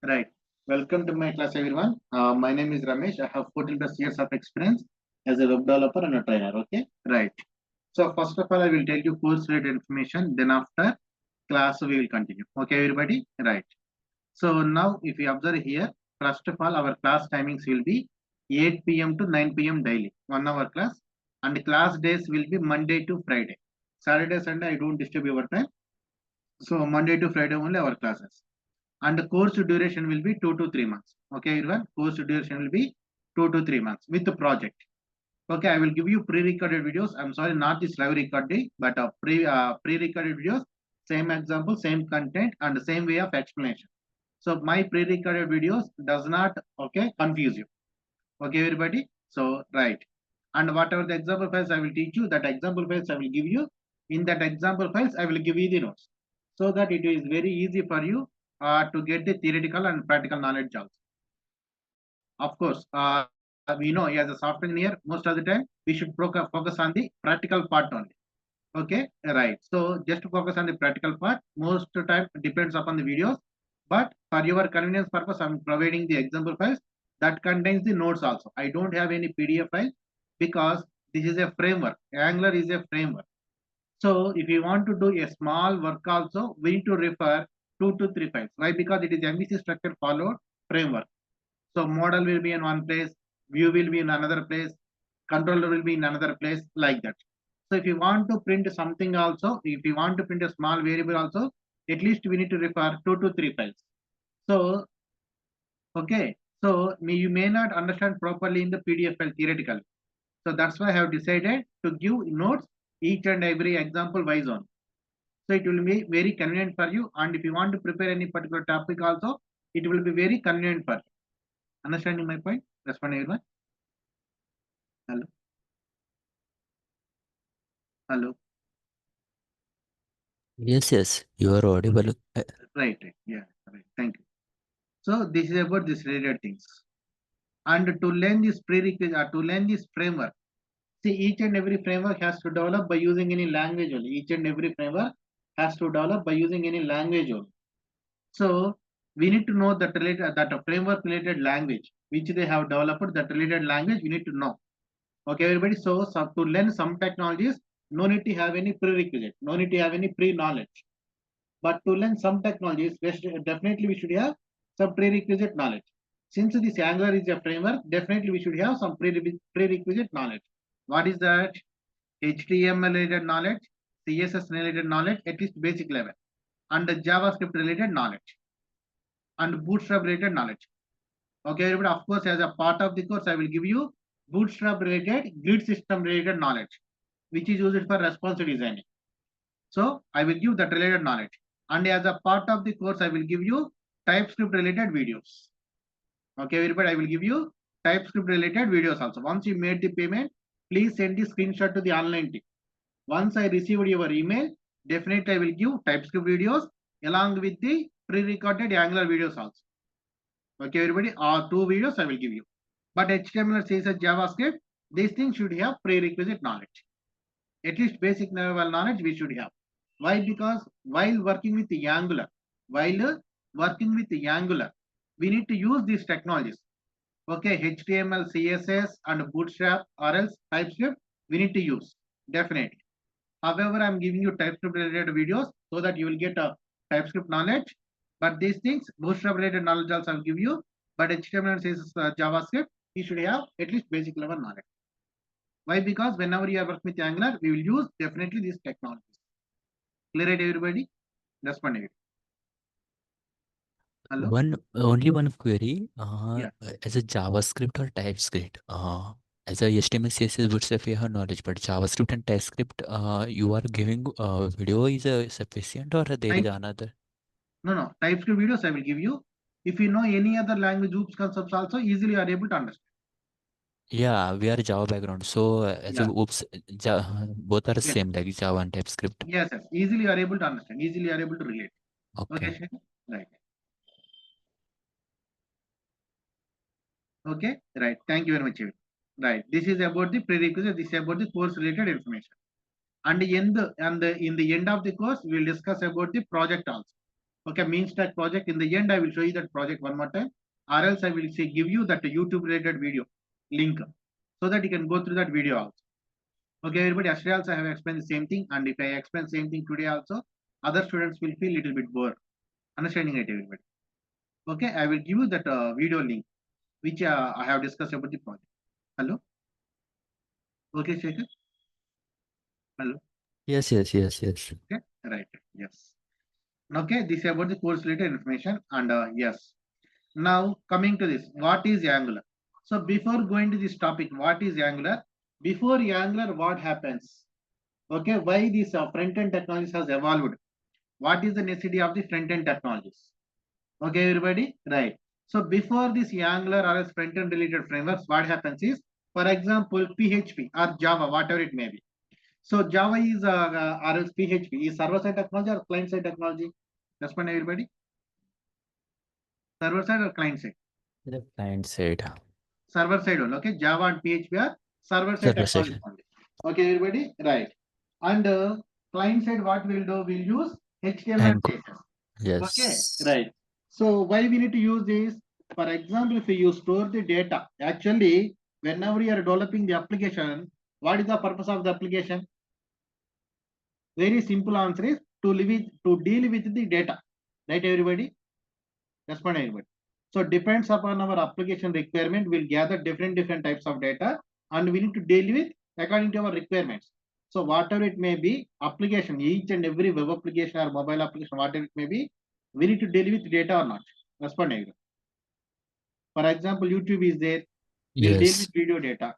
Right. Welcome to my class, everyone. My name is Ramesh. I have 14 plus years of experience as a web developer and a trainer. Okay. Right. So first of all, I will tell you course related information. Then after class, we will continue. Okay, everybody. Right. So now, if you observe here, first of all, our class timings will be 8 p.m. to 9 p.m. daily, 1 hour class, and class days will be Monday to Friday. Saturday, Sunday, I don't disturb your time. So Monday to Friday only our classes. And the course duration will be 2 to 3 months. Okay, everyone. Course duration will be 2 to 3 months with the project. Okay, I will give you pre-recorded videos. I'm sorry, not this live recording, but pre-recorded videos, same example, same content, and the same way of explanation. So my pre-recorded videos does not confuse you. Okay, everybody. So right, and whatever the example files I will teach you, that example files I will give you. In that example files, I will give you the notes, so that it is very easy for you to get the theoretical and practical knowledge also. Of course, we know as a software engineer, most of the time we should focus on the practical part only. Okay, right. So just to focus on the practical part, most of the time depends upon the videos. But for your convenience purpose, I'm providing the example files that contains the notes also. I don't have any PDF file because this is a framework. Angular is a framework. So if you want to do a small work also, we need to refer 2 to 3 files. Why? Because it is MVC structure followed framework. So model will be in one place, view will be in another place, controller will be in another place, like that. So if you want to print something also, if you want to print a small variable also, at least we need to refer 2 to 3 files. So, okay. So you may not understand properly in the PDF file theoretically. So that's why I have decided to give notes each and every example wise on. So it will be very convenient for you. And if you want to prepare any particular topic also, it will be very convenient for you. Understanding my point? Respond everyone. Hello. Hello. Yes, you are audible. Right. Yeah. Right. Thank you. So this is about this related things. And to learn this prerequisite, to learn this framework, see, each and every framework has to develop by using any language only. Each and every framework has to develop by using any language only. So we need to know that a framework related language which they have developed, that related language we need to know. Okay, everybody. So to learn some technologies, no need to have any prerequisite, no need to have any pre-knowledge. But to learn some technologies, definitely we should have some prerequisite knowledge. Since this Angular is a framework, definitely we should have some prerequisite knowledge. What is that? HTML related knowledge, CSS related knowledge, at least basic level, and the JavaScript related knowledge, and Bootstrap related knowledge. Okay, everybody, of course, as a part of the course, I will give you Bootstrap related, grid system related knowledge, which is used for responsive designing. So I will give that related knowledge. And as a part of the course, I will give you TypeScript related videos. Okay, everybody, I will give you TypeScript related videos also. Once you made the payment, please send the screenshot to the online team. Once I received your email, definitely I will give TypeScript videos along with the pre-recorded Angular videos also. Okay, everybody, two videos I will give you. But HTML, CSS, JavaScript, these things should have prerequisite knowledge. At least basic level knowledge we should have. Why? Because while working with the Angular, we need to use these technologies. Okay, HTML, CSS, and Bootstrap, or else TypeScript, we need to use definitely. However, I'm giving you TypeScript related videos so that you will get a TypeScript knowledge. But these things, Bootstrap related knowledge also I'll give you. But HTML and CSS, JavaScript, you should have at least basic level knowledge. Why? Because whenever you are working with Angular, we will use definitely these technologies. Clear it, everybody? Respond it. Hello? Only one query. Yeah. As a JavaScript or TypeScript, as a HTML, CSS, Bootstrap, you have knowledge, but JavaScript and TypeScript, you are giving video is sufficient, or there is another? No. TypeScript videos I will give you. If you know any other language oops concepts also, easily you are able to understand. Yeah, we are Java background, so as a oops, both are same like Java and TypeScript. Yes. Easily you are able to understand. Easily you are able to relate. Okay. Right. Okay. Right. Thank you very much. Right. This is about the prerequisite. This is about the course related information. And in the end of the course, we will discuss about the project also. Okay, mean stack project. In the end, I will show you that project one more time, or else I will say give you that YouTube related video link so that you can go through that video also. Okay, everybody, yesterday also I have explained the same thing, and if I explain the same thing today also, other students will feel little bit bored. Understanding it, everybody. Okay, I will give you that video link which I have discussed about the project. Hello. Okay, Shekhar. Hello. Yes. Okay, right. Yes. Okay, this is about the course related information, and yes. Now coming to this, what is Angular? So before going to this topic, what is Angular? Before Angular, what happens? Okay, why this front-end technologies has evolved? What is the necessity of the front-end technologies? Okay, everybody, right? So before this Angular or else front-end related frameworks, what happens is, for example, PHP or Java, whatever it may be. So Java is or else PHP is server-side technology or client-side technology? Respond, everybody. Server-side or client-side? The client side. Server-side only. Okay, Java and PHP are server-side Server technology side. only. Okay, everybody, right? And client-side, what we'll do? We'll use HTML and Anchor. CSS. Okay, Yes. right. So why we need to use this? For example, if you store the data, actually, whenever you are developing the application, what is the purpose of the application? Very simple answer is to deal with the data. Right, everybody? Respond, everybody. So depends upon our application requirement, we'll gather different types of data, and we need to deal with according to our requirements. So whatever it may be, application, each and every web application or mobile application, whatever it may be, we need to deal with data or not. Respond, everybody. For example, YouTube is there, we'll deal with Yes. video data.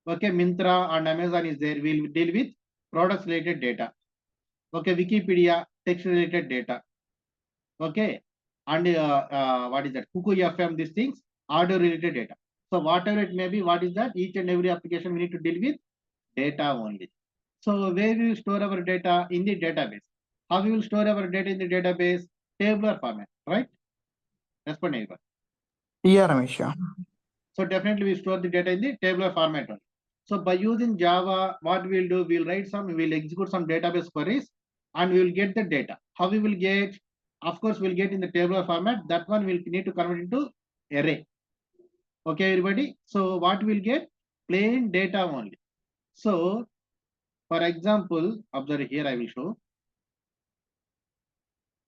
Okay, Myntra and Amazon is there, we'll deal with products related data. Okay, Wikipedia, text related data. Okay, and what is that? Kuku FM, these things, order related data. So whatever it may be, what is that? Each and every application we need to deal with data only. So where we will store our data? In the database. How we will store our data in the database? Tabular format, right? Respond, neighbor. Yeah, Ramesh. Yeah. So definitely we store the data in the tabular format only. So by using Java, what we'll do, we'll execute some database queries and we will get the data. How we will get? Of course, we'll get in the tabular format. That one we'll need to convert into array. Okay, everybody. So what we'll get? Plain data only. So for example, observe here, I will show.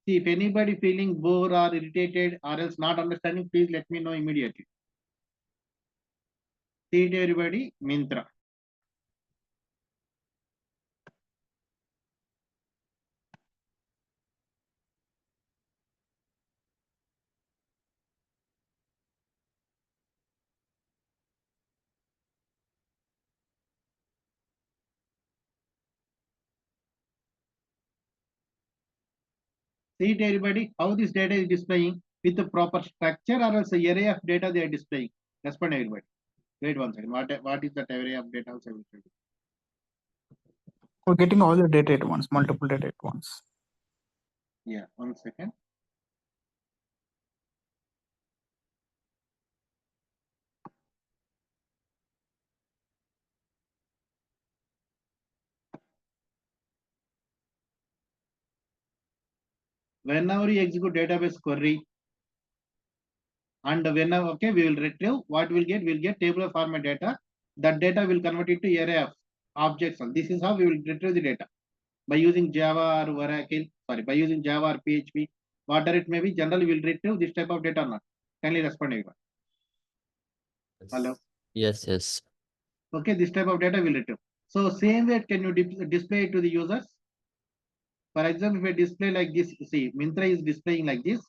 See, if anybody feeling bored or irritated or else not understanding, please let me know immediately. See it, everybody, Myntra. See it, everybody, how this data is displaying with the proper structure or else the array of data they are displaying. Respond, everybody. Wait 1 second. What is that array of data? Also, I will show you. We're getting all the data at once, multiple data at once. Yeah, 1 second. Whenever you execute database query, and whenever, okay, we will retrieve what we'll get tabular format data. That data will convert it to array of objects. And this is how we will retrieve the data by using Java or Oracle. Sorry, by using Java or PHP, whatever it may be. Generally, we'll retrieve this type of data or not. Kindly respond, everyone. Hello. Yes. Okay, this type of data will retrieve. So same way, can you display it to the users? For example, if I display like this, see, Myntra is displaying like this,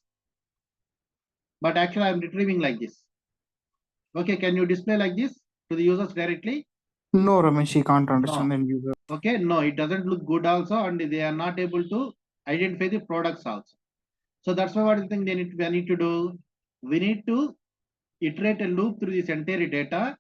but actually I'm retrieving like this. Okay, can you display like this to the users directly? No, Ramesh, he can't understand No. the end user. Okay, no, it doesn't look good also, and they are not able to identify the products also. So that's why what I think we need to do. We need to iterate a loop through this entire data.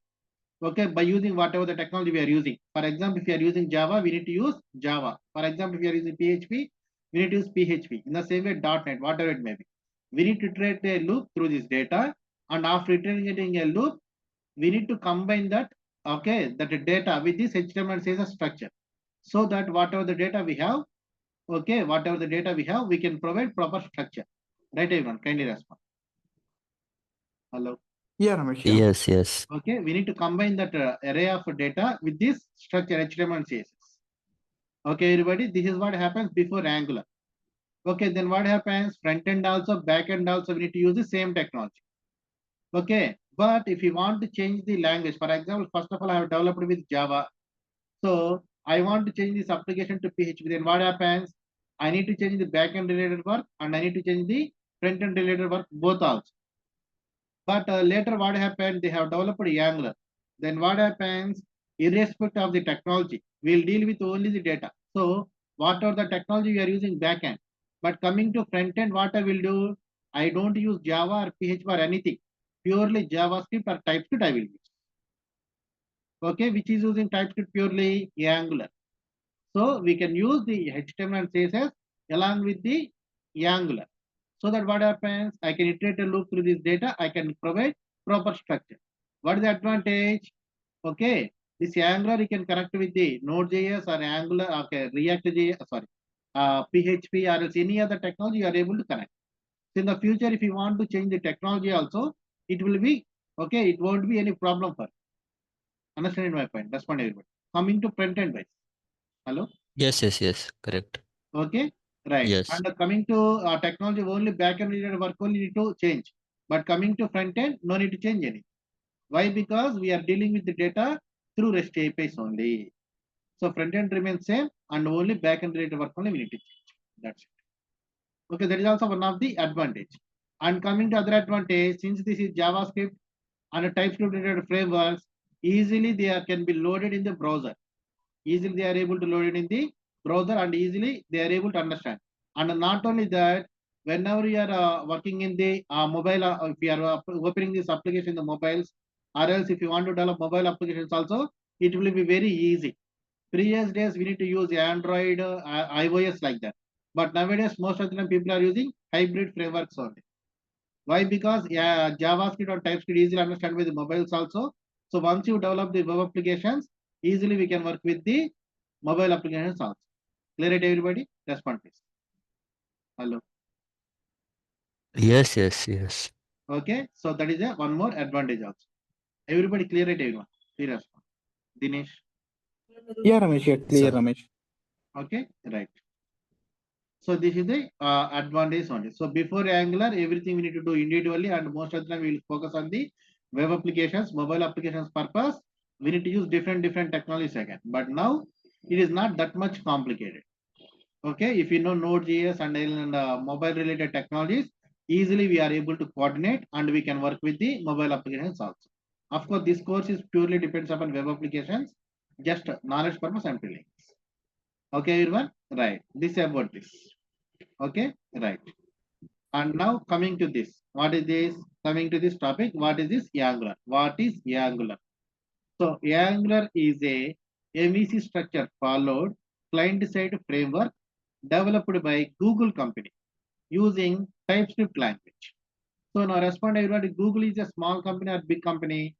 Okay, by using whatever the technology we are using. For example, if you are using Java, we need to use Java. For example, if you are using PHP, we need to use PHP. In the same way, .NET, whatever it may be. We need to iterate a loop through this data, and after iterating a loop, we need to combine that, okay, that data with this HTML and CSS structure, so that whatever the data we have, Okay, whatever the data we have, we can provide proper structure. Right, everyone? Kindly respond. Hello. Yeah, Ramesh. Yeah. Yes, yes. Okay, we need to combine that array of data with this structure HTML and CSS. Okay, everybody, this is what happens before Angular. Okay, then what happens? Front end also, back end also, we need to use the same technology. Okay, but if you want to change the language, for example, first of all, I have developed with Java. So I want to change this application to PHP. Then what happens? I need to change the backend related work and I need to change the front end related work both also. But later what happened? They have developed Angular. Then what happens? Irrespective of the technology, we'll deal with only the data. So whatever the technology we are using backend, but coming to front end, what I will do? I don't use Java or PHP or anything. Purely JavaScript or TypeScript I will use. Okay, which is using TypeScript purely Angular. So we can use the HTML and CSS along with the Angular. So that what happens, I can iterate a loop through this data, I can provide proper structure. What is the advantage? Okay, this Angular you can connect with the Node.js or Angular, okay, React.js, sorry, PHP or else any other technology you are able to connect. So in the future, if you want to change the technology also, it will be, okay, it won't be any problem for you. Understand my point? That's what everybody. Coming to front end wise. Hello? Yes, yes, yes. Correct. Okay, right. Yes. And coming to technology, only backend related work only need to change. But coming to front end, no need to change any. Why? Because we are dealing with the data through REST APIs only. So front end remains same and only backend related work only we need to change. That's it. Okay, that is also one of the advantage. And coming to other advantage, since this is JavaScript and TypeScript related frameworks, easily they can be loaded in the browser. Easily they are able to load it in the browser and easily they are able to understand. And not only that, whenever you are working in the mobile, if you are opening this application in the mobiles, or else if you want to develop mobile applications also, it will be very easy. Previous days we need to use Android, iOS like that. But nowadays most of the time people are using hybrid frameworks only. Why? Because yeah, JavaScript or TypeScript easily understand with the mobiles also. So once you develop the web applications, easily we can work with the mobile applications also. Clear it, everybody? Respond please. Hello. Yes, yes, yes. Okay. So that is a one more advantage also. Everybody clear it, everyone. Clear respond. Dinesh. Yeah, Ramesh. Yeah, clear, Sir. Ramesh. Okay. Right. So this is the advantage only. So before Angular, everything we need to do individually, and most of the time we will focus on the web applications, mobile applications purpose. We need to use different technologies again. But now it is not that much complicated. Okay, if you know Node.js and mobile related technologies, easily we are able to coordinate and we can work with the mobile applications also. Of course, this course is purely depends upon web applications. Just knowledge purpose I'm telling. Okay, everyone. Right. This about this. Okay, right. And now coming to this, what is this? Coming to this topic, what is this Angular? What is Angular? So Angular is a MVC structure followed client-side framework developed by Google company using TypeScript language. So now respond everybody, Google is a small company or big company?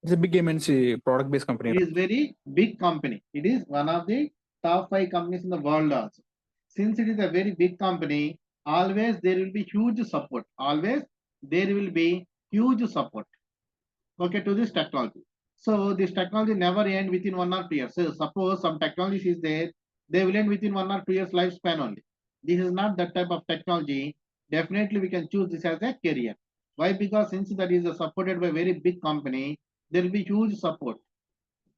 It's a big MNC product-based company. It is very big company. It is one of the top 5 companies in the world also. Since it is a very big company, always there will be huge support. Always there will be huge support. Okay, to this technology. So this technology never end within 1 or 2 years. So suppose some technology is there, they will end within 1 or 2 years lifespan only. This is not that type of technology. Definitely we can choose this as a career. Why? Because since that is supported by very big company, there will be huge support.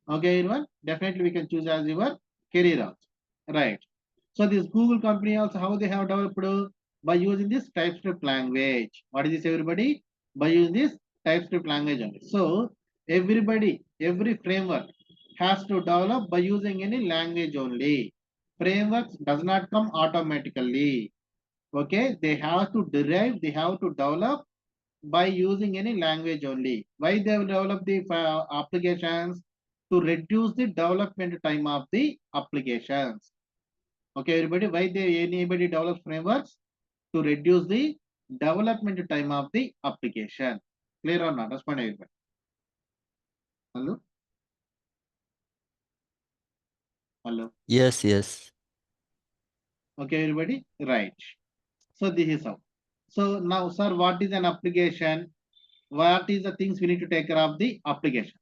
Okay, everyone, definitely we can choose as your career also. Right. So this Google company also, how they have developed? By using this TypeScript language. What is this, everybody? By using this TypeScript language only. So everybody, every framework has to develop by using any language only. Frameworks does not come automatically. Okay, they have to derive, they have to develop by using any language only. Why they will develop the applications? To reduce the development time of the applications. Okay, everybody, why anybody develops frameworks? To reduce the development time of the application. Clear or not? Respond, everybody. Hello? Hello? Yes, yes. Okay, everybody, right. So this is how. So now, sir, what is an application? What is the things we need to take care of the application?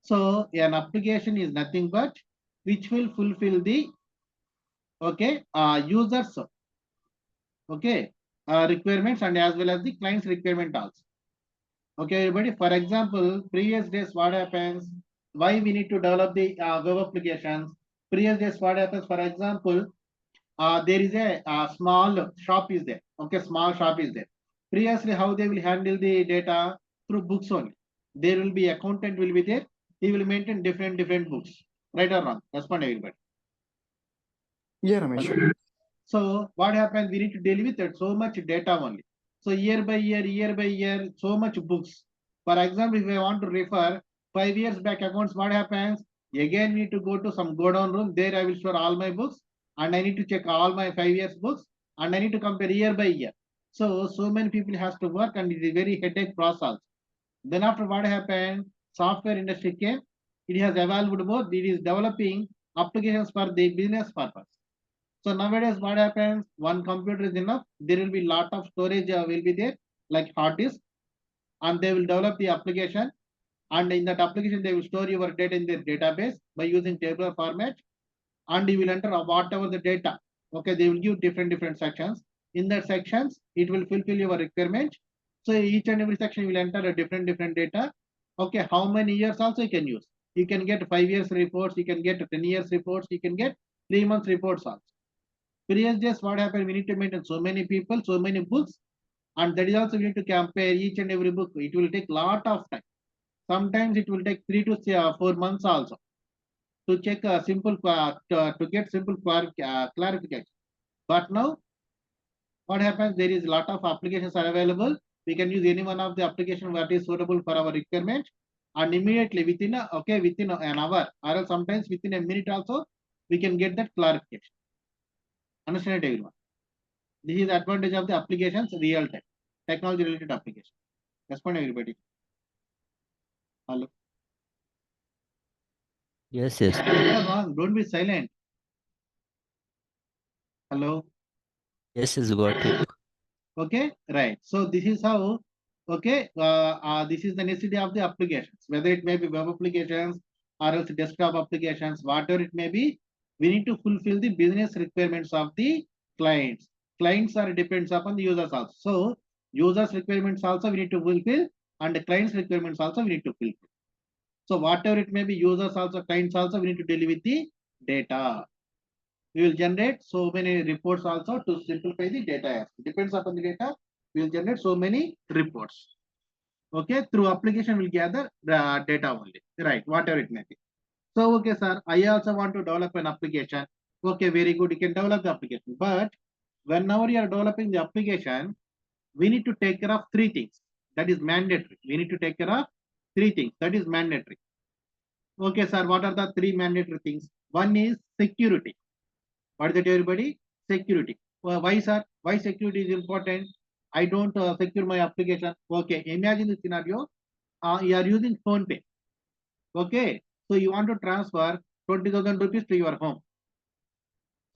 So an application is nothing but which will fulfill the users requirements and as well as the client's requirement also. Okay, everybody. For example, previous days what happens? Why we need to develop the web applications? Previous days what happens? For example, there is a small shop is there. Okay, small shop is there. Previously, how they will handle the data through books only. There will be accountant will be there. He will maintain different books. Right or wrong? Respond everybody. Yeah, Ramesh. So what happens? We need to deal with that so much data only. So year by year, so much books. For example, if I want to refer 5 years back accounts, what happens? Again, need to go to some go down room. There I will store all my books and I need to check all my 5 years books and I need to compare year by year. So many people has to work and it is very headache process. Then after what happened? Software industry came. It has evolved more. It is developing applications for the business purpose. So nowadays, what happens? One computer is enough. There will be lot of storage will be there, like hard disk, and they will develop the application. And in that application, they will store your data in their database by using tabular format, and you will enter whatever the data. Okay, they will give different sections. In that sections, it will fulfill your requirement. So each and every section will enter a different data. Okay, how many years also you can use? You can get 5 years reports. You can get 10 years reports. You can get 3 months reports also. Previous days, what happened? We need to maintain so many people, so many books, and that is also we need to compare each and every book. It will take lot of time. Sometimes it will take 3 to 4 months also to check a simple to get simple clarification. But now, what happens? There is a lot of applications are available. We can use any one of the application that is suitable for our requirement, and immediately within an hour or else sometimes within a minute also we can get that clarification. Understand it, everyone? This is the advantage of the applications real time, technology related application. Respond everybody. Hello. Yes. Wrong. Don't be silent. Hello. Yes, got you. Okay, right. So this is how. Okay, this is the necessity of the applications, whether it may be web applications or else desktop applications, whatever it may be. We need to fulfill the business requirements of the clients. Clients are depends upon the users also. So users requirements also we need to fulfill, and the clients requirements also we need to fulfill. So whatever it may be, users also, clients also, we need to deal with the data. We will generate so many reports also to simplify the data. Depends upon the data, we will generate so many reports. Okay, through application we'll gather the data only, right? Whatever it may be. So okay, sir, I also want to develop an application. Okay, very good. You can develop the application, but whenever you are developing the application, we need to take care of 3 things. That is mandatory. We need to take care of 3 things. That is mandatory. Okay, sir, what are the 3 mandatory things? One is security. What is it, everybody? Security. Why, sir? Why security is important? I don't secure my application. Okay, imagine the scenario. You are using PhonePe. Okay, so you want to transfer 20,000 rupees to your home.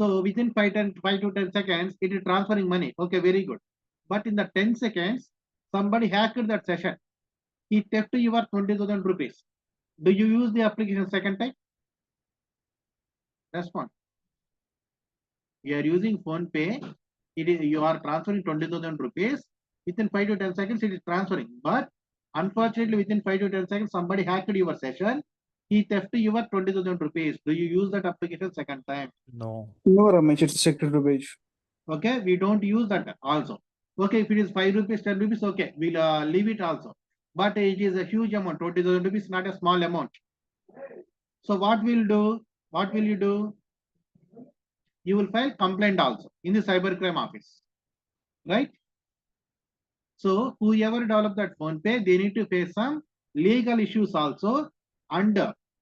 So within 5 to 10 seconds, it is transferring money. Okay, very good. But in the 10 seconds, somebody hacked that session. He theft your 20,000 rupees. Do you use the application second time? Respond. You are using PhonePe. It is you are transferring 20,000 rupees. Within 5 to 10 seconds, it is transferring. But unfortunately, within 5 to 10 seconds, somebody hacked your session. He theft your 20,000 rupees. Do you use that application second time? No. No, Ramesh, it's a secret page. Okay, we don't use that also. Okay, if it is 5 rupees, 10 rupees, okay, we'll leave it also. But it is a huge amount. 20,000 rupees, not a small amount. So what we'll do? What will you do? You will file complaint also in the cybercrime office, right? So whoever developed that PhonePe, they need to face some legal issues also. And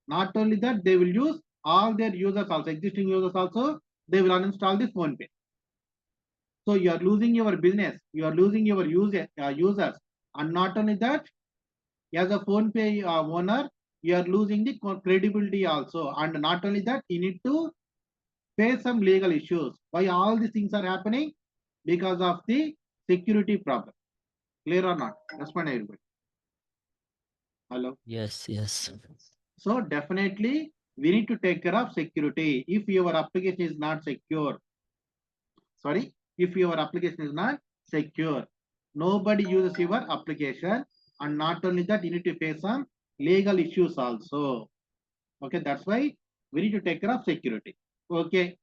not only that, they will use all their users also, existing users also, they will uninstall the PhonePe. So you are losing your business, you are losing your users, and not only that, as a PhonePe owner, you are losing the credibility also. And not only that, you need to face some legal issues. Why all these things are happening? Because of the security problem. Clear or not? Respond everybody. Hello. Yes, yes. So definitely we need to take care of security. If your application is not secure, if your application is not secure, nobody uses your application, and not only that, you need to face some legal issues also. Okay, that's why we need to take care of security. Okay,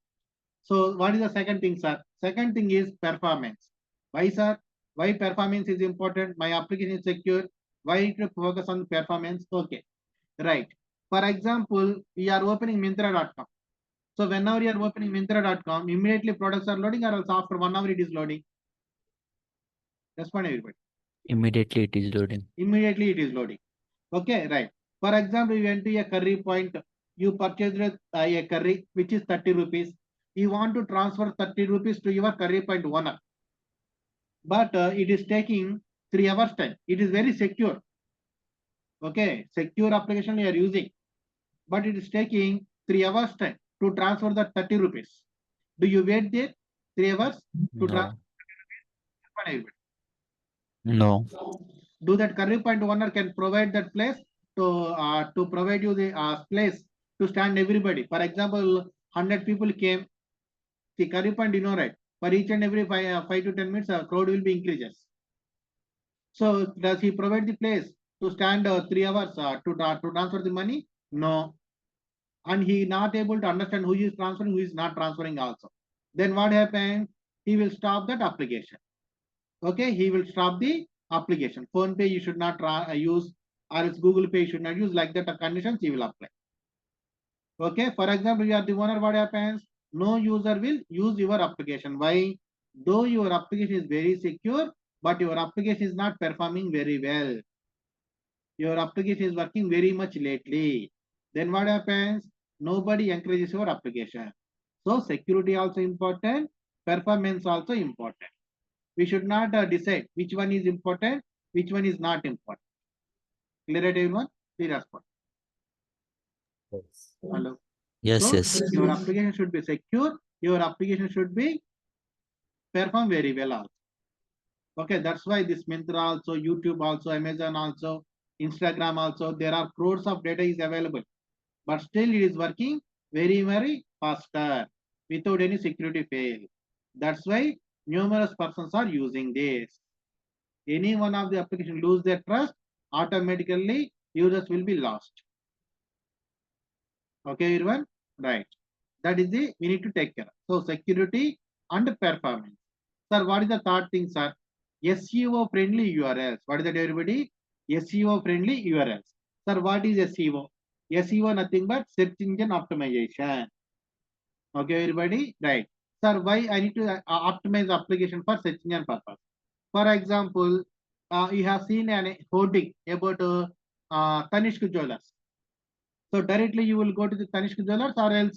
so what is the second thing, sir? Second thing is performance. Why, sir? Why performance is important? My application is secure. Why need to focus on performance? Okay, right. For example, we are opening Myntra.com. So whenever you are opening Myntra.com, immediately products are loading, or else after 1 hour it is loading. Respond everybody. Immediately it is loading. Immediately it is loading. Okay, right. For example, you went to a curry point, you purchased a curry which is 30 rupees. You want to transfer 30 rupees to your curry point owner. But it is taking 3 hours time. It is very secure. Okay, secure application you are using. But it is taking 3 hours time to transfer the 30 rupees. Do you wait there 3 hours to transfer? No. Do that curry point owner can provide that place to provide you the place to stand everybody? For example, 100 people came. The curry point, you know, right? For each and every 5 to 10 minutes, crowd will be increases. So does he provide the place to stand 3 hours to transfer the money? No. And he not able to understand who is transferring, who is not transferring also. Then what happens? He will stop that application. Okay, he will stop the application. Phone Pay you should not use, or its Google Pay you should not use. Like that conditions he will apply. Okay, for example, you are the owner, what happens? No user will use your application. Why? Though your application is very secure, but your application is not performing very well. Your application is working very much lately. Then what happens? Nobody encourages your application. So security also important, performance also important. We should not decide which one is important, which one is not important. Clear at everyone? Please respond. Hello. Yes, So yes. your application should be secure. Your application should be perform very well also. Okay, that's why this Myntra also, YouTube also, Amazon also, Instagram also, there are crores of data is available, but still it is working very, very faster without any security fail. That's why numerous persons are using this. Any one of the application lose their trust, automatically users will be lost. Okay, everyone? Right. That is the we need to take care of. So security and performance. Sir, what is the third thing, sir? SEO friendly URLs. What is that, everybody? SEO friendly URLs. Sir, what is SEO? SEO nothing but search engine optimization. Okay, everybody? Right. Sir, why I need to optimize the application for search engine purpose? For example, you have seen an hoarding about Tanishq Jewelers. So directly you will go to the Tanishq Jewelers, or else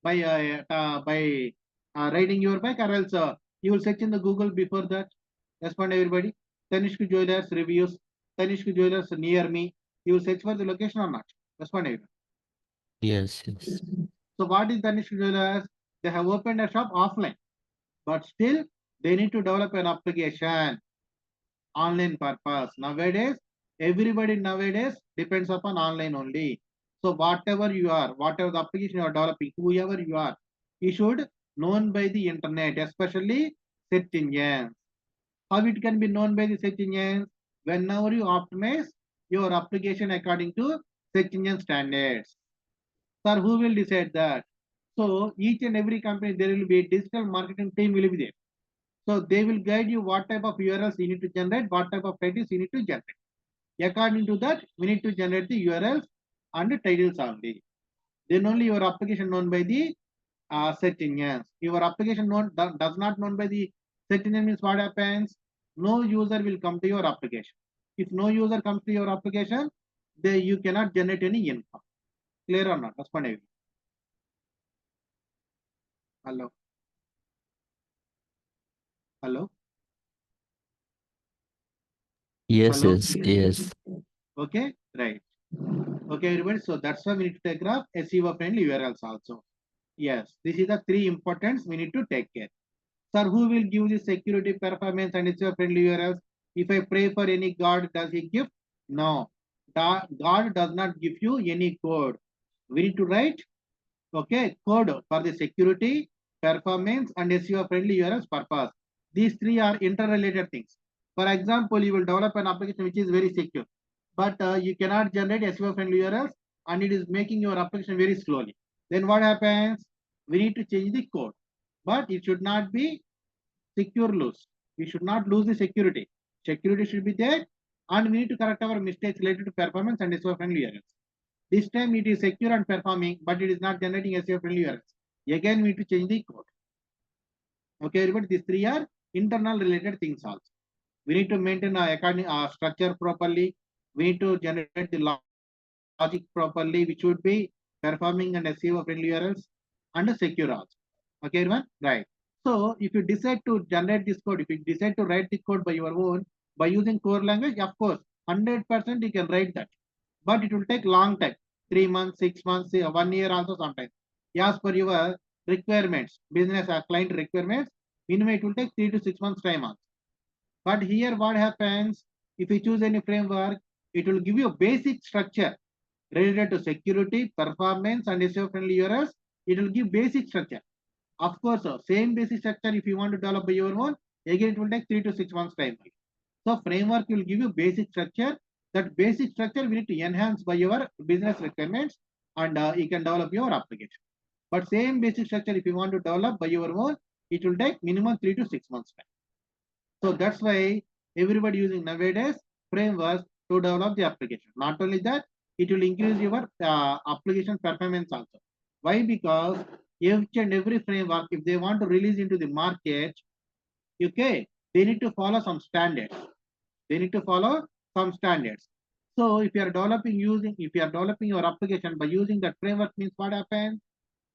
by riding your bike, or else you will search in the Google before that. Respond everybody. Tanishq Jewelers reviews, Tanishq Jewelers near me. You will search for the location or not? Respond everybody. Yes, yes. So what is Tanishq Jewelers? They have opened a shop offline, but still they need to develop an application online purpose. Nowadays, everybody nowadays depends upon online only. So whatever you are, whatever the application you are developing, whoever you are, you should known by the internet, especially search engines. How it can be known by the search engines? Whenever you optimize your application according to search engine standards. Sir, who will decide that? So each and every company, there will be a digital marketing team will be there. So they will guide you what type of URLs you need to generate, what type of titles you need to generate. According to that, we need to generate the URLs and the titles only. Then only your application known by the search engines. Your application does not known by the search engine means what happens? No user will come to your application. If no user comes to your application, then you cannot generate any income. Clear or not? Respond. Hello. Hello. Yes, Hello? yes, yes. Okay, right. Okay, everybody. So that's why we need to take graph SEO friendly URLs also. Yes, this is the three importance we need to take care. Sir, who will give the security, performance, and SEO friendly URLs? If I pray for any God, does he give? No. God does not give you any code. We need to write, okay, code for the security, performance, and SEO friendly URLs purpose. These three are interrelated things. For example, you will develop an application which is very secure, but you cannot generate SEO friendly URLs and it is making your application very slowly. Then what happens? We need to change the code, but it should not be secure loose. We should not lose the security. Security should be there, and we need to correct our mistakes related to performance and SEO friendly URLs. This time it is secure and performing, but it is not generating SEO friendly URLs. Again, we need to change the code. Okay, everybody, these three are internal related things also. We need to maintain our structure properly. We need to generate the logic properly, which should be performing and SEO friendly URLs and secure also. Okay, everyone? Right. So if you decide to generate this code, if you decide to write the code by your own, by using core language, of course, 100% you can write that. But it will take long time, 3 months, 6 months, 1 year also sometimes. As per your requirements, business or client requirements, minimum it will take 3 to 6 months time also. But here what happens, if you choose any framework, it will give you a basic structure related to security, performance, and SEO friendly URLs. It will give basic structure. Of course, same basic structure, if you want to develop by your own, again it will take 3 to 6 months time. So framework will give you basic structure. That basic structure we need to enhance by your business requirements, and you can develop your application. But same basic structure, if you want to develop by your own, it will take minimum 3 to 6 months time. So that's why everybody using nowadays frameworks to develop the application. Not only that, it will increase your application performance also. Why? Because each and every framework, if they want to release into the market, okay, they need to follow some standards. They need to follow some standards. So if you are developing your application by using that framework, means what happens?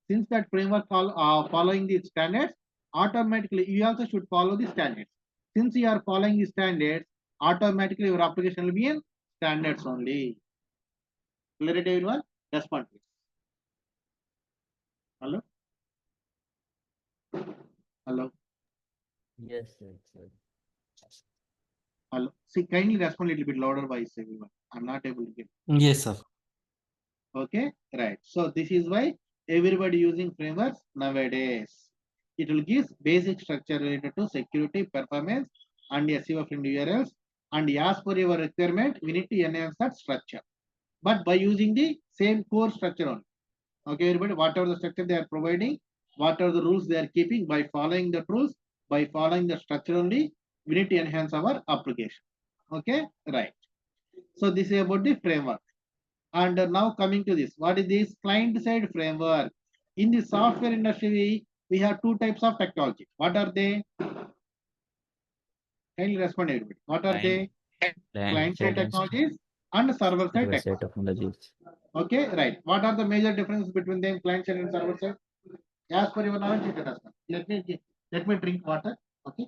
Since that framework following the standards, automatically you also should follow the standards. Since you are following the standards, automatically your application will be in standards only. Clarity, everyone? Respond please. Hello? Hello? Yes, sir. Hello? See, kindly respond a little bit louder voice, everyone. I'm not able to get. Yes, sir. Okay, right. So this is why everybody using frameworks nowadays. It will give basic structure related to security, performance, and SEO friendly URLs. And as per your requirement, we need to enhance that structure. But by using the same core structure only. Okay, everybody, whatever the structure they are providing, what are the rules they are keeping, by following the rules, by following the structure only, we need to enhance our application. Okay, right. So this is about the framework. And now coming to this, what is this client-side framework? In the software industry, we have two types of technology. What are they? Kindly respond, everybody. What are they? Client-side technologies and server-side technologies. Okay, right. What are the major differences between them, client-side and server-side? As per your knowledge, you can respond. Let me drink water. Okay.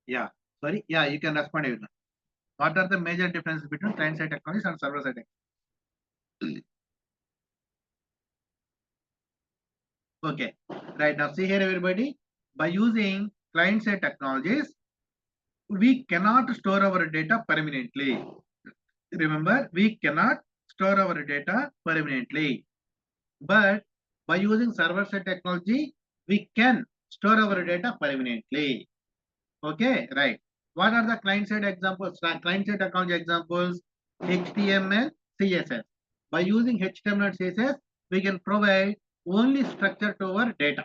Yeah. Sorry. Yeah, you can respond, everyone. What are the major differences between client-side technologies and server-side technologies? Okay, right now see here, everybody, by using client-side technologies, we cannot store our data permanently. Remember, we cannot store our data permanently. But by using server-side technology, we can store our data permanently. Okay, right. What are the client-side examples? Client-side technology examples: HTML, CSS. By using HTML and CSS, we can provide only structure to our data.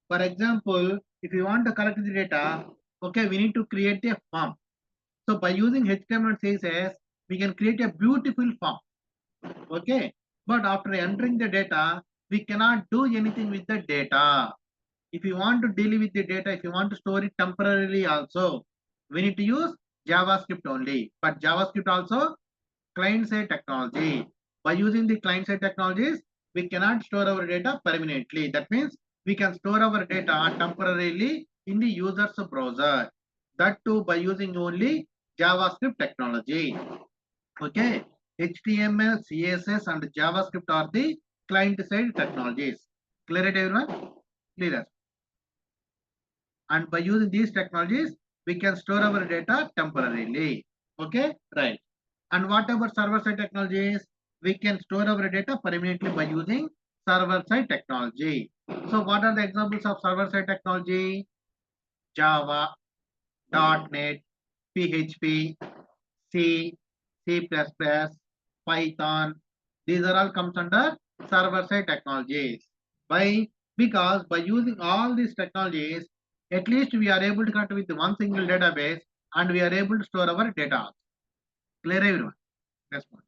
For example, if you want to collect the data, okay, we need to create a form. So by using HTML and CSS, we can create a beautiful form. Okay, but after entering the data, we cannot do anything with the data. If you want to deal with the data, if you want to store it temporarily also, we need to use JavaScript only. But JavaScript also client-side technology. By using the client-side technologies, we cannot store our data permanently. That means we can store our data temporarily in the user's browser. That too by using only JavaScript technology. Okay, HTML, CSS, and JavaScript are the client-side technologies. Clear it, everyone? Clear. And by using these technologies, we can store our data temporarily. Okay, right. And whatever server-side technologies, we can store our data permanently by using server-side technology. So what are the examples of server-side technology? Java, .NET, PHP, C, C++, Python. These are all comes under server-side technologies. Why? Because by using all these technologies, at least we are able to connect with one single database and we are able to store our data. Clear, everyone? Respond.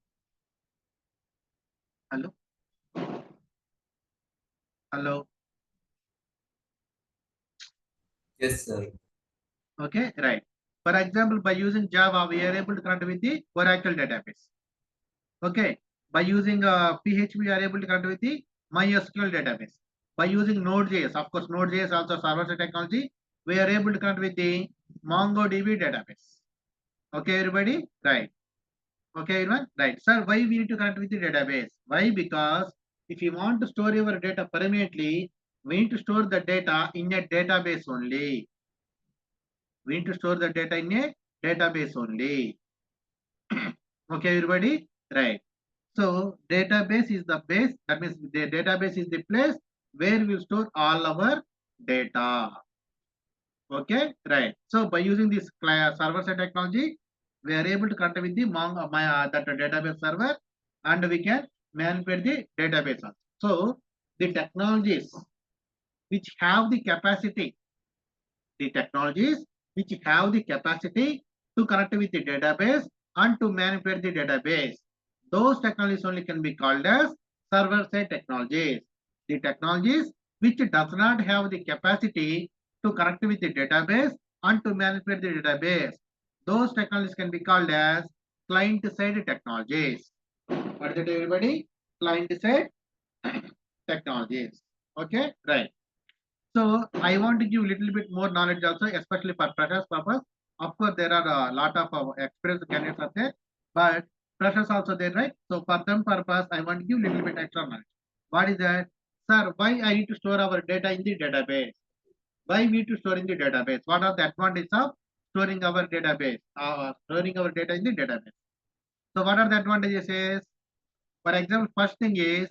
Hello? Hello? Yes, sir. Okay, right. For example, by using Java, we are able to connect with the Oracle database. Okay, by using PHP, we are able to connect with the MySQL database. By using Node.js, of course, Node.js also server-side technology, we are able to connect with the MongoDB database. Okay, everybody? Right. Okay, everyone? Right. Sir, why we need to connect with the database? Why? Because if you want to store your data permanently, we need to store the data in a database only. We need to store the data in a database only. Okay, everybody? Right. So database is the base. That means the database is the place where we store all our data. Okay, right. So by using this server-side technology, we are able to connect with the that database server, and we can manipulate the database. So the technologies which have the capacity, to connect with the database and to manipulate the database, those technologies only can be called as server-side technologies. The technologies which does not have the capacity to connect with the database and to manipulate the database, those technologies can be called as client-side technologies. What is it, everybody? Client-side technologies. Okay, right. So I want to give a little bit more knowledge also, especially for freshers purpose. Of course, there are a lot of experienced candidates are there, but freshers also there, right? So for them purpose, I want to give a little bit extra knowledge. What is that? Sir, why I need to store our data in the database? Why we need to store in the database? What are the advantages of storing our database? Storing our data in the database. So what are the advantages is? For example, first thing is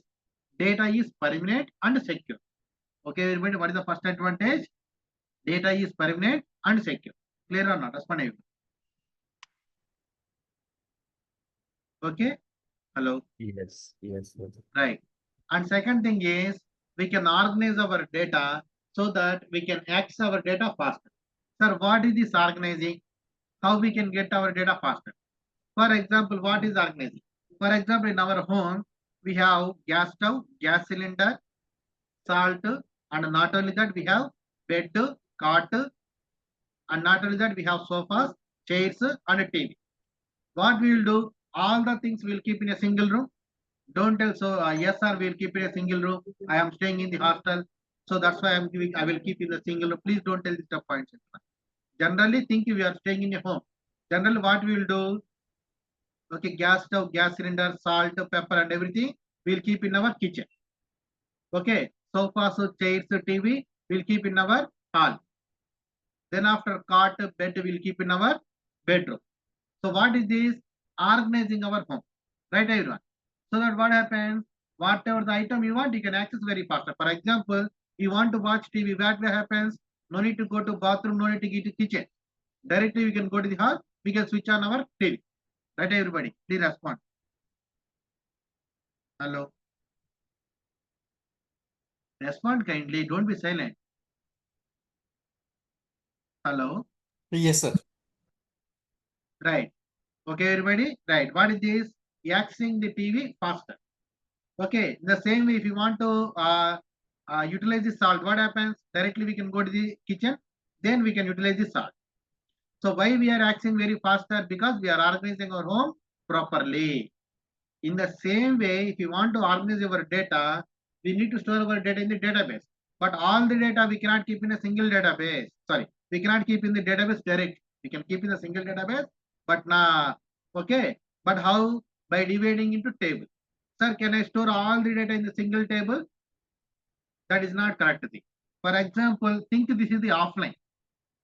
data is permanent and secure. Okay, everybody, what is the first advantage? Data is permanent and secure. Clear or not? Respond. Okay. Hello. Yes, yes, yes. Right. And second thing is we can organize our data so that we can access our data faster. Sir, what is this organizing? How we can get our data faster? For example, what is organizing? For example, in our home, we have gas stove, gas cylinder, salt, and not only that, we have bed, cot, and not only that, we have sofas, chairs, and a TV. What we will do? All the things we will keep in a single room. Don't tell so. Yes, sir. We will keep in a single room. I am staying in the hostel, so that's why I'm giving. I will keep in the single room. Please don't tell this stuff points. Generally, think we are staying in a home. Generally, what we will do? Okay, gas stove, gas cylinder, salt, pepper, and everything we'll keep in our kitchen. Okay, sofas, chairs, TV we'll keep in our hall. Then after cot, bed we'll keep in our bedroom. So what is this? Organizing our home, right, everyone? So that what happens? Whatever the item you want, you can access very faster. For example, you want to watch TV, what happens? No need to go to bathroom, no need to get to kitchen. Directly we can go to the house, we can switch on our TV. Right, everybody? Please respond. Hello. Respond kindly, don't be silent. Hello. Yes, sir. Right. Okay, everybody. Right. What is this? Accessing the TV faster. Okay. In the same way, if you want to utilize the salt, what happens? Directly we can go to the kitchen, then we can utilize the salt. So why we are accessing very faster? Because we are organizing our home properly. In the same way, if you want to organize your data, we need to store our data in the database. But all the data we cannot keep in a single database. Sorry, we cannot keep in the database direct. We can keep in a single database, but okay. But how? By dividing into table. Sir, can I store all the data in the single table? That is not correct thing. For example, think this is the offline.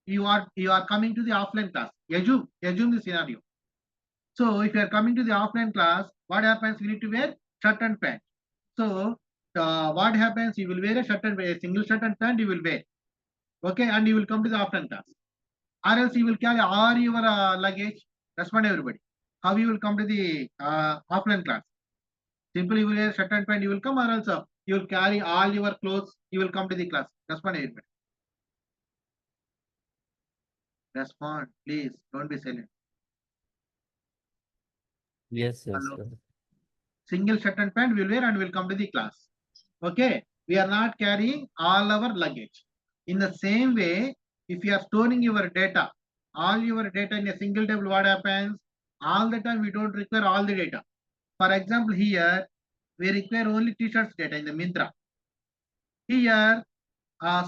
You are coming to the offline class. Assume the scenario. So if you are coming to the offline class, what happens? You need to wear shirt and pant. So what happens? You will wear a shirt and a single shirt and pant. You will wear, okay, and you will come to the offline class. Or else you will carry all your luggage. Respond everybody. How you will come to the offline class? Simply you will wear shirt and pant. You will come, or else you will carry all your clothes. You will come to the class. Respond everybody. Respond, please. Don't be silent. Yes, yes, Hello. sir. Single shirt and pant we will wear and will come to the class. Okay, we are not carrying all our luggage. In the same way, if you are storing your data, all your data in a single table, what happens? All the time we don't require all the data. For example, here we require only t-shirts data in the Myntra. Here,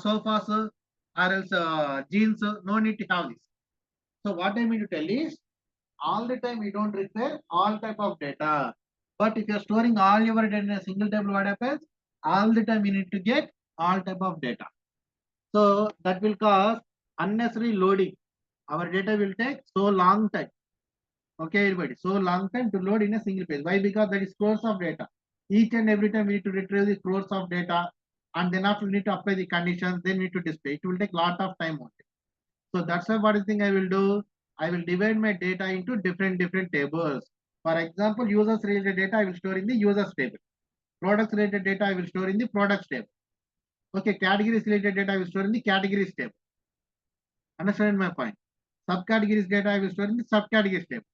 sofas or else jeans, no need to have this. So what I mean to tell is, all the time we don't require all type of data. But if you're storing all your data in a single table, what happens? All the time you need to get all type of data. So that will cause unnecessary loading. Our data will take so long time. Okay, everybody, so long time to load in a single page. Why? Because that is crores of data. Each and every time we need to retrieve the crores of data, and then after we need to apply the conditions, then we need to display. It will take a lot of time only. So that's why what I think I will do. I will divide my data into different tables. For example, users related data I will store in the users table. Products related data I will store in the products table. Okay, categories related data I will store in the categories table. Understand my point? Subcategories data I will store in the subcategories table.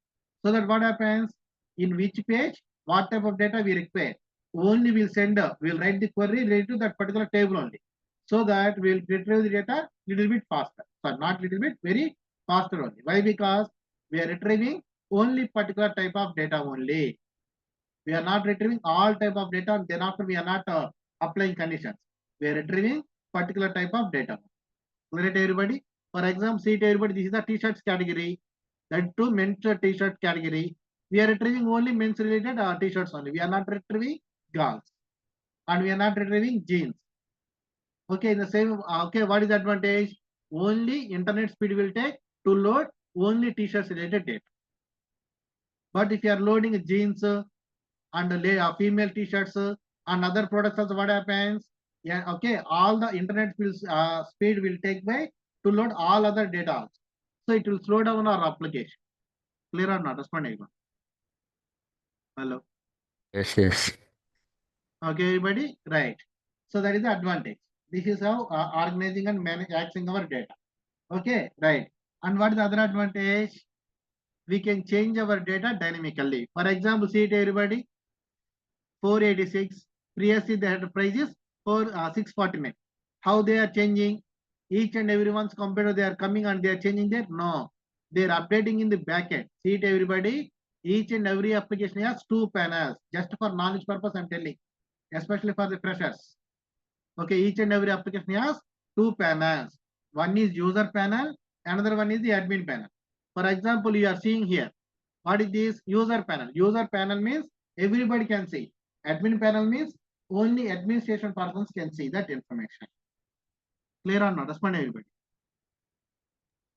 So that what happens? In which page, what type of data we require? Only we'll we'll write the query related to that particular table only. So that we'll retrieve the data little bit faster. So not little bit, very faster only. Why? Because we are retrieving only particular type of data only. We are not retrieving all type of data, and then after we are not applying conditions. We are retrieving particular type of data. Clear to everybody? For example, see to everybody, this is the t-shirts category. That to men's t-shirt category. We are retrieving only men's related t-shirts only. We are not retrieving girls. And we are not retrieving jeans. Okay, in the same, okay, what is the advantage? Only internet speed will take to load only t-shirts related data. But if you are loading jeans and female t-shirts and other products, also what happens? Yeah, okay, all the internet speed will take by to load all other data also. So it will slow down our application. Clear or not? Respond everyone. Hello. Yes, yes. Okay, everybody, right? So that is the advantage. This is how organizing and accessing our data. Okay, right. And what is the other advantage? We can change our data dynamically. For example, see it everybody. 486. Previously they had prices for 649. How they are changing? Each and everyone's computer they are coming and they are changing there? No. They are updating in the backend. See it everybody. Each and every application has 2 panels. Just for knowledge purpose I'm telling. Especially for the freshers. Okay, each and every application has 2 panels. One is user panel, another one is the admin panel. For example, you are seeing here. What is this? User panel. User panel means everybody can see. Admin panel means only administration persons can see that information. Clear or not? Respond everybody.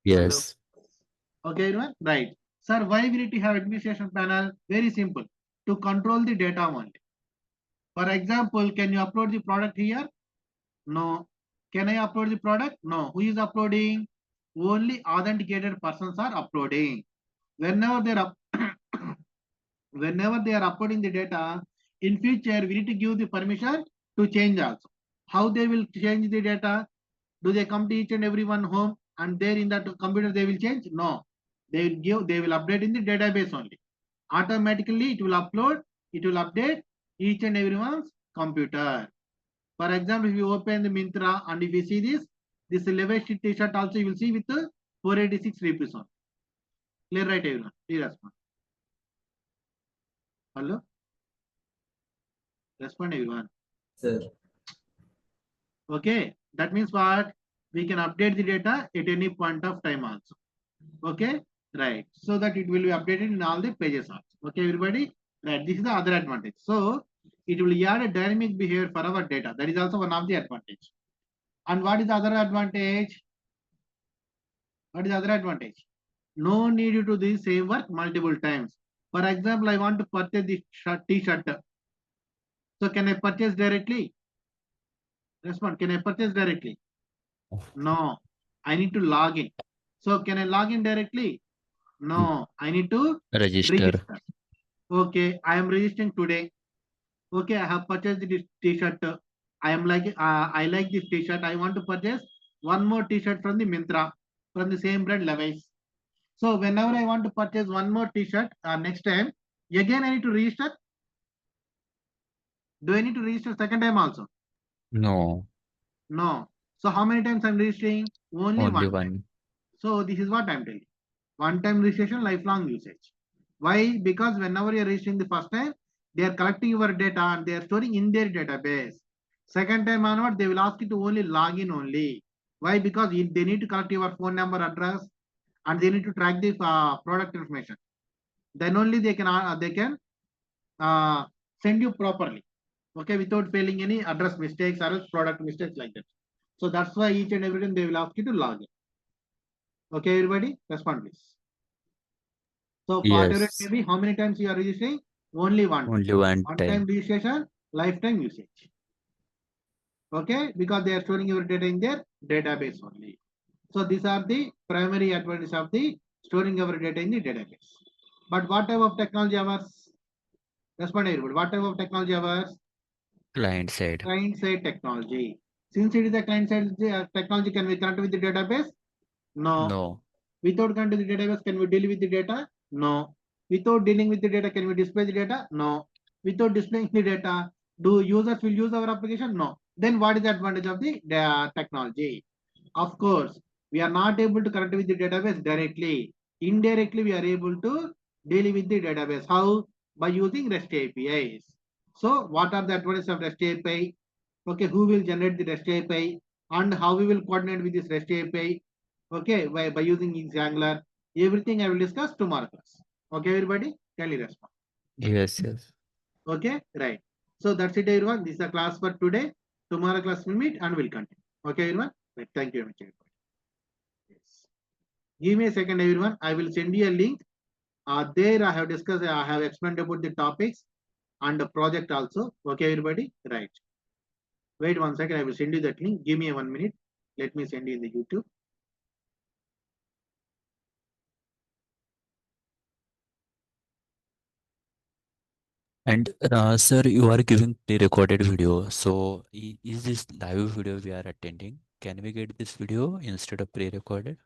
Yes. Hello? Okay, everyone? Right. Sir, why we need to have administration panel? Very simple. To control the data only. For example, can you upload the product here? No. Can I upload the product? No. Who is uploading? Only authenticated persons are uploading. Whenever they are whenever they are uploading the data, in future we need to give the permission to change also. How they will change the data? Do they come to each and every one home and there in that computer they will change? No. They will update in the database only. Automatically it will upload, it will update each and everyone's computer. For example, if you open the Myntra and if you see this Levi's t-shirt also you will see with 486 rupees on. Clear, right everyone? Clear response. Hello? Respond everyone. Sir. Okay, that means what? We can update the data at any point of time also. Okay, right. So that it will be updated in all the pages also. Okay, everybody? Right. This is the other advantage. So it will add a dynamic behavior for our data. That is also one of the advantage. And what is the other advantage? What is the other advantage? No need to do the same work multiple times. For example, I want to purchase this t-shirt. So can I purchase directly? Respond. Can I purchase directly? No. I need to log in. So can I log in directly? No. I need to Register. register. Okay. I am registering today. Okay. I have purchased this t-shirt. I like this t-shirt. I want to purchase one more t-shirt from the Myntra, from the same brand Levi's. So whenever I want to purchase one more t-shirt next time, again I need to register. Do I need to register second time also? No, No. So how many times I'm registering? Only only one time. one. So this is what I'm telling. One time registration, lifelong usage. Why? Because whenever you're registering the first time, they are collecting your data and they are storing in their database. Second time onward, they will ask you to only log in only. Why? Because they need to collect your phone number, address, and they need to track the product information. Then only they can send you properly. Okay, without failing any address mistakes or else product mistakes like that. So that's why each and every time they will ask you to log in. Okay, everybody, respond please. So whatever it Yes, may be, how many times you are registering? Only one time. only one One time. time registration, lifetime usage. Okay, because they are storing your data in their database only. So these are the primary advantages of the storing our data in the database. But what type of technology hours? Respond everybody. What type of technology hours? Client side. Client side technology. Since it is a client side technology, can we connect with the database? No. No. Without connecting to the database, can we deal with the data? No. Without dealing with the data, can we display the data? No. Without displaying the data, do users will use our application? No. Then what is the advantage of the technology? Of course, we are not able to connect with the database directly. Indirectly, we are able to deal with the database. How? By using REST APIs. So what are the advantages of REST API? Okay, who will generate the REST API and how we will coordinate with this REST API? Okay, by using Angular. Everything I will discuss tomorrow class. Okay, everybody, kindly respond. Yes, yes. Okay, right. So that's it, everyone. This is a class for today. Tomorrow class will meet and we'll continue. Okay, everyone. Right. Thank you very much, everybody. Yes. Give me a second, everyone. I will send you a link. There I have discussed, I have explained about the topics and the project also. Okay, everybody. Right. Wait 1 second. I will send you that link. Give me a 1 minute. Let me send you in the YouTube. And sir, you are giving pre-recorded video. So is this live video we are attending? Can we get this video instead of pre-recorded?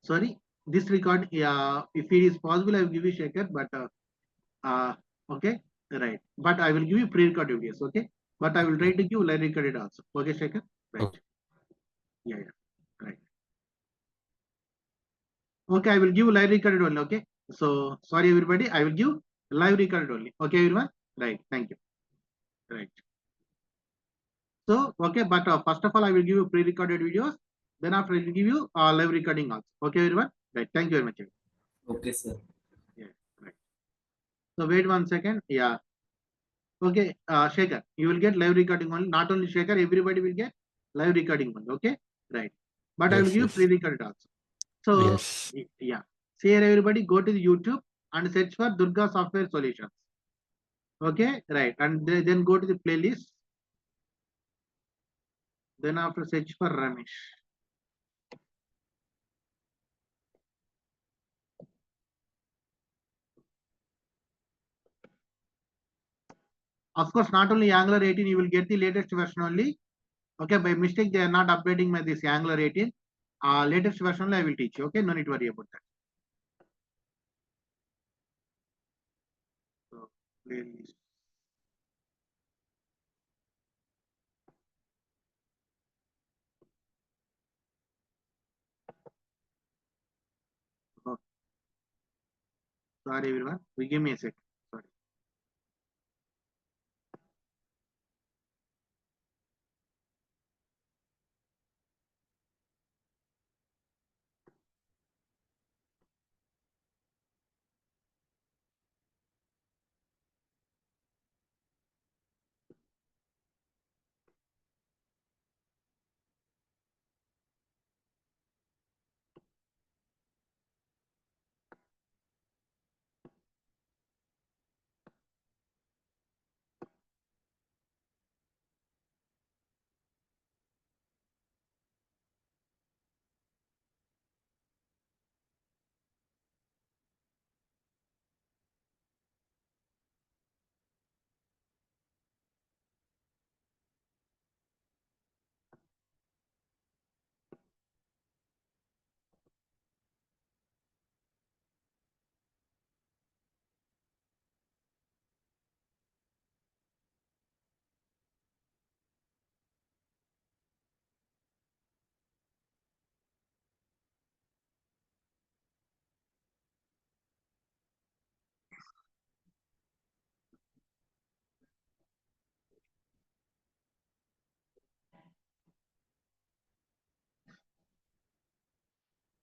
Sorry, this record, if it is possible, I will give you Shaker, but okay, right. But I will give you pre-recorded videos, okay? But I will try to give live recorded also. Okay, Shaker? Right. Okay. Yeah, right. Okay, I will give live recorded only, okay? So sorry everybody, I will give live recorded only. Okay, everyone? Right, thank you. Right. So, okay, but first of all, I will give you pre-recorded videos. Then after I will give you live recording also. Okay, everyone? Right, thank you very much. Okay, sir. Yeah, right. So wait 1 second. Yeah. Okay, Shaker, you will get live recording only. Not only Shaker, everybody will get live recording only. Okay, right. But I will Yes, give yes. pre-recorded also. So Yes. yeah. So here everybody go to the YouTube and search for Durga Software Solutions. Okay, right. And then go to the playlist. Then after search for Ramesh. Of course, not only Angular 18, you will get the latest version only. Okay, by mistake, they are not updating my this Angular 18. Latest version only I will teach you. Okay, no need to worry about that. So, playlist. Oh, sorry, everyone. We give me a sec. Sorry.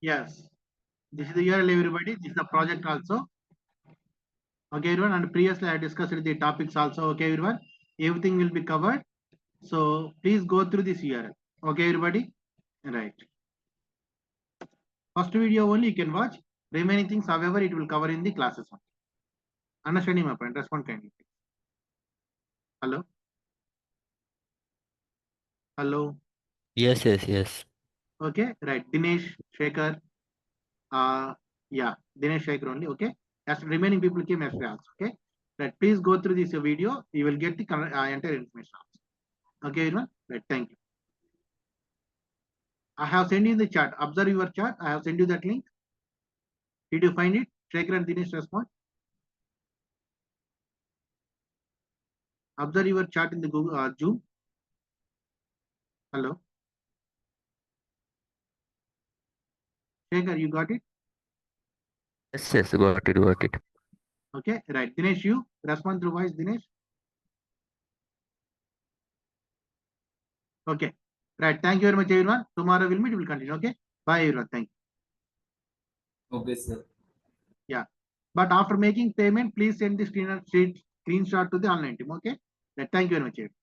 Yes. This is the URL, everybody. This is the project also. Okay, everyone. And previously I discussed the topics also. Okay, everyone. Everything will be covered. So please go through this URL. Okay, everybody. Right. First video only you can watch. Remaining things, however, it will cover in the classes. Understanding my point? Respond kindly. Hello. Hello. Yes, yes, yes. Okay, right. Dinesh, Shekhar. Yeah, Dinesh Shekhar only. Okay. As remaining people came yesterday also. Okay. Right. Please go through this video. You will get the entire information also. Okay, everyone. Right. Thank you. I have sent you the chat. Observe your chat. I have sent you that link. Did you find it? Shekhar and Dinesh respond. Observe your chat in the Google Zoom. Hello. Shekhar, you got it? Yes, yes, got it, got it. Okay, right. Dinesh, you respond through voice, Dinesh. Okay, right. Thank you very much, everyone. Tomorrow we'll meet. We'll continue. Okay, bye, everyone. Thank you. Okay, sir. Yeah, but after making payment, please send the screenshot to the online team. Okay, right. Thank you very much, everyone.